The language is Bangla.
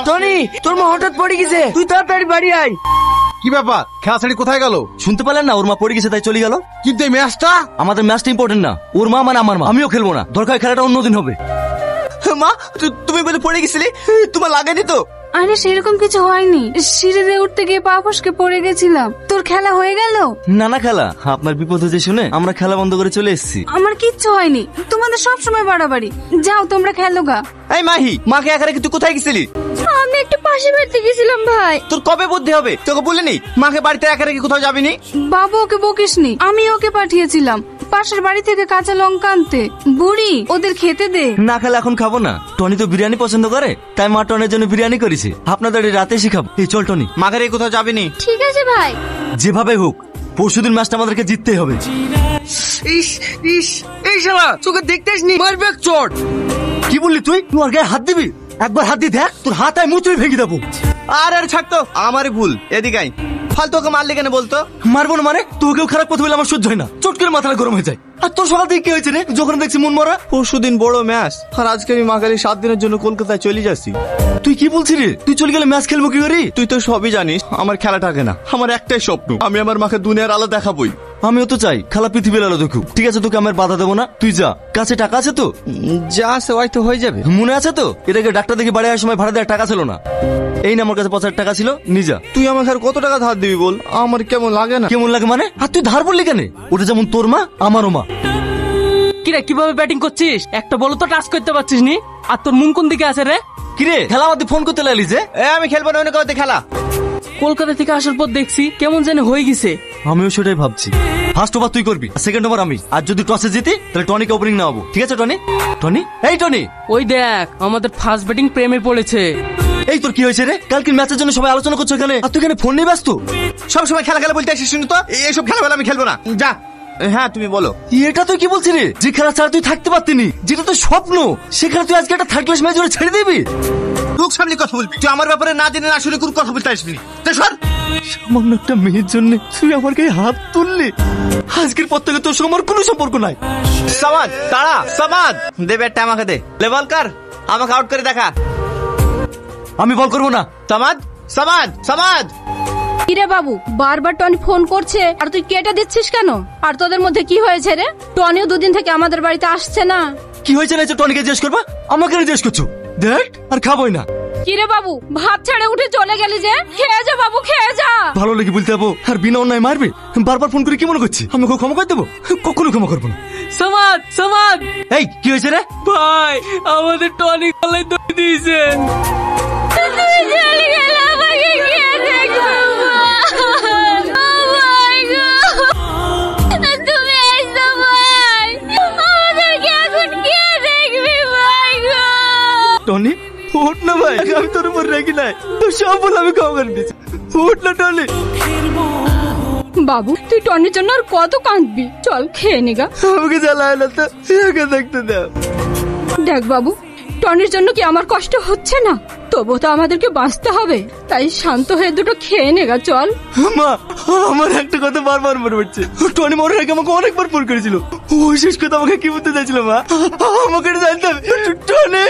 টনি, তোর মা হঠাৎ পড়ে গেছে, তুই তাড়াতাড়ি বাড়ি আয়। কি ব্যাপার, খেলা ছেড়ে কোথায় গেল? শুনতে পেলেন না, ওর মা পড়ে গেছে তাই চলে গেল। কিন্তু এই ম্যাচটা আমাদের ম্যাচটা ইম্পর্টেন্ট না, ওর মা মানে আমার মা, আমিও খেলবো না, দরকার খেলাটা অন্যদিন হবে। মা, তুমি বলে পড়ে গেছিলে, তোমার লাগেনি তো? আরে সেরকম কিছু হয়নি, সিঁড়িতে উঠতে গিয়ে পা ফসকে পড়ে গেছিলাম। তোর খেলা হয়ে গেল? না না খেলা, আপনার বিপদ হয়েছে শুনে আমরা খেলা বন্ধ করে চলে এসেছি। আমার কিচ্ছু হয়নি, তোমাদের সব সময় বাড়াবাড়ি। যাও তোমরা খেলো গা। এই মাহি, মাকে একা রেখে তুই কোথায় গেছিলি? আমি একটু পাশে বাড়িতে গেছিলাম ভাই। তোর কবে বুদ্ধি হবে? তোকে বলিনি মাকে বাড়িতে একা রেখে কোথাও যাবিনি? বাবু ওকে বকিসনি, আমি ওকে পাঠিয়েছিলাম পাশের বাড়ি থেকে কাঁচা লঙ্কা আনতে। বুড়ি, ওদের খেতে দে। না খেলে এখন খাবো না, টনি তো বিরিয়ানি পছন্দ করে, তাই মা টনের জন্য বিরিয়ানি করেছে, আপনাদের রাতে শিখাবো। এই চল টনি, মাকে রেখে কোথাও যাবিনি। ঠিক আছে ভাই। যেভাবে হোক পরশুদিন ম্যাচটা আমাদেরকে জিততেই হবে। ইস ইস, এই শালা তোকে দেখতে আসনি, মারবে এক চোট। কি বললি তুই? তুই আর গায়ে হাত দিবি? একবার হাত দিয়ে দেখ, তোর হাত আয় মুচড়ে ভেঙে দেবো। আর ছাড়তো, আমারই ভুল। এদিকে আয়। ফালতু ওকে মারলি কেন বলতো? মারবো না মানে? তোকেও খারাপ কথা বলে আমার সহ্য হয় না, চট করে মাথাটা গরম হয়ে যায়। আর তোর সকাল থেকে কি হয়েছে রে, যখন দেখছি মন মরা? পরশুদিন বড় ম্যাচ, আর আজকে আমি মাকালি 7 দিনের জন্য কলকাতায় চলে যাচ্ছি। তুই কি বলছিস রে? তুই চলে গেলে ম্যাচ খেলবো কি করে? তুই তো সবই জানিস, আমার খেলা থাকে না। আমার একটাই স্বপ্ন, আমি আমার মাকে দুনিয়ার আলো দেখাবই। আমিও তো চাই খেলা পৃথিবীর আলো দেখুক। ঠিক আছে, তোকে আমার বাধা দেবো না, তুই যা। কাছে টাকা আছে তো? যা আছে হয়তো হয়ে যাবে। মনে আছে তো এটাকে ডাক্তার দেখে বাড়ি আসার সময় ভাড়া দেওয়ার টাকা ছিল না? এই না, আমার কাছে 50 টাকা ছিল, নিজা। তুই আমাকে আর কত টাকা ধার দিবি বল? আমার কেমন লাগে না। কেমন লাগে মানে? আর তুই ধার বললি কেন? ওটা যেমন তোর মা, আমারও মা। কিরে, কিভাবে ব্যাটিং করছিস? একটা বল তো টাচ করতে পারছিস নি। আর তোর মুন কোন দিকে আছে রে? কিরে, খেলা আমাদের ফোন করতে লাগলি যে? আমি খেলবো না, অন্য কাউতে খেলা। কলকাতা থেকে আসার পর দেখছি কেমন যেন হয়ে গেছে। আমিও সেটাই ভাবছি। ফার্স্ট ওভার তুই করবি, সেকেন্ড ওভার আমি। আর যদি টসে জিতি তাহলে টনিকে ওপেনিং নেওয়াবো। ঠিক আছে টনি? টনি, এই টনি, ওই দেখ আমাদের ফার্স্ট ব্যাটিং প্রেমে পড়েছে। এই তোর কি হয়েছে রে? কালকের ম্যাচের জন্য সবাই আলোচনা করছো এখানে, আর তুই এখানে ফোন নিয়ে ব্যস্ত। সব সময় খেলা খেলা বলতে আসিস, শুনি তো এইসব খেলা আমি খেলবো না, যা। হ্যাঁ তুমি বলো। এটা তুই কি বলছিস রে? যে খেলা ছাড়া তুই থাকতে পারতিনি, যেটা তোর স্বপ্ন, সেখানে তুই আজকে একটা থার্ড ক্লাস ম্যাচ জুড়ে ছেড়ে দিবি? লোক সামনে কথা বলবি, তুই আমার ব্যাপারে না জেনে না শুনে কোনো কথা বলতে আসবি না। সামান্য একটা মেয়ের জন্য তুই আমার গায়ে হাত তুললি। আজকের পর থেকে তোর সঙ্গে আমার কোনো সম্পর্ক নাই। সামাদ তারা, সামাদ দে ব্যাটটা আমাকে দে। লেভেল কর, আমাকে আউট করে দেখা। আমি বল করবো না। সামাদ, সামাদ, সামাদ। কিরে বাবু, বারবার টনি ফোন করছে আর তুই কেটে দিচ্ছিস কেন? আর তোদের মধ্যে কি হয়েছে রে? টনিও দুদিন থেকে আমাদের বাড়িতে আসছে না। কি হয়েছে না টনিকে জিজ্ঞেস করবা? আমাকে জিজ্ঞেস করছো? দেখ, আর খাবোই না। কিরে বাবু, ভাত ছেড়ে উঠে চলে গেলি যে? খেয়ে যা বাবু, খেয়ে যা। ভালো লেগে বলতে যাবো আর বিনা অন্যায় মারবে? বারবার ফোন করে কি মনে করছি আমি ক্ষমা করে দেবো? কখনো ক্ষমা করবো না। সমাদ, সমাদ। এই কি হয়েছে রে? ভাই, আমাদের টনি গলায় দড়ি দিয়েছে। তুই চলে গেলে আমাকে কে দেখবে? তুমি এসো ভাই, আমাদেরকে এখন কে দেখবে ভাই গো? টনি উঠ না ভাই, আমি তোর উপর রেখে নাই, তোর সব বলে আমি ক্ষমা করে দিচ্ছি। উঠ না টনি। বাবু, তুই টনির জন্য আর কত কাঁদবি? চল খেয়ে নিগা। আমাকে জ্বালায় না তো, একে দেখতে দাও। দেখ বাবু, টনির জন্য কি আমার কষ্ট হচ্ছে না? তবু তো আমাদেরকে বাঁচতে হবে, তাই শান্ত হয়ে দুটো খেয়ে নেগা। চল। মা, আমার একটা কথা বারবার মনে পড়ছে। টনি মরার আগে আমাকে অনেকবার ফোন করেছিল। ওই শেষ কথা আমাকে কি বলতে চাইছিল মা? আমাকে জানতাম টনি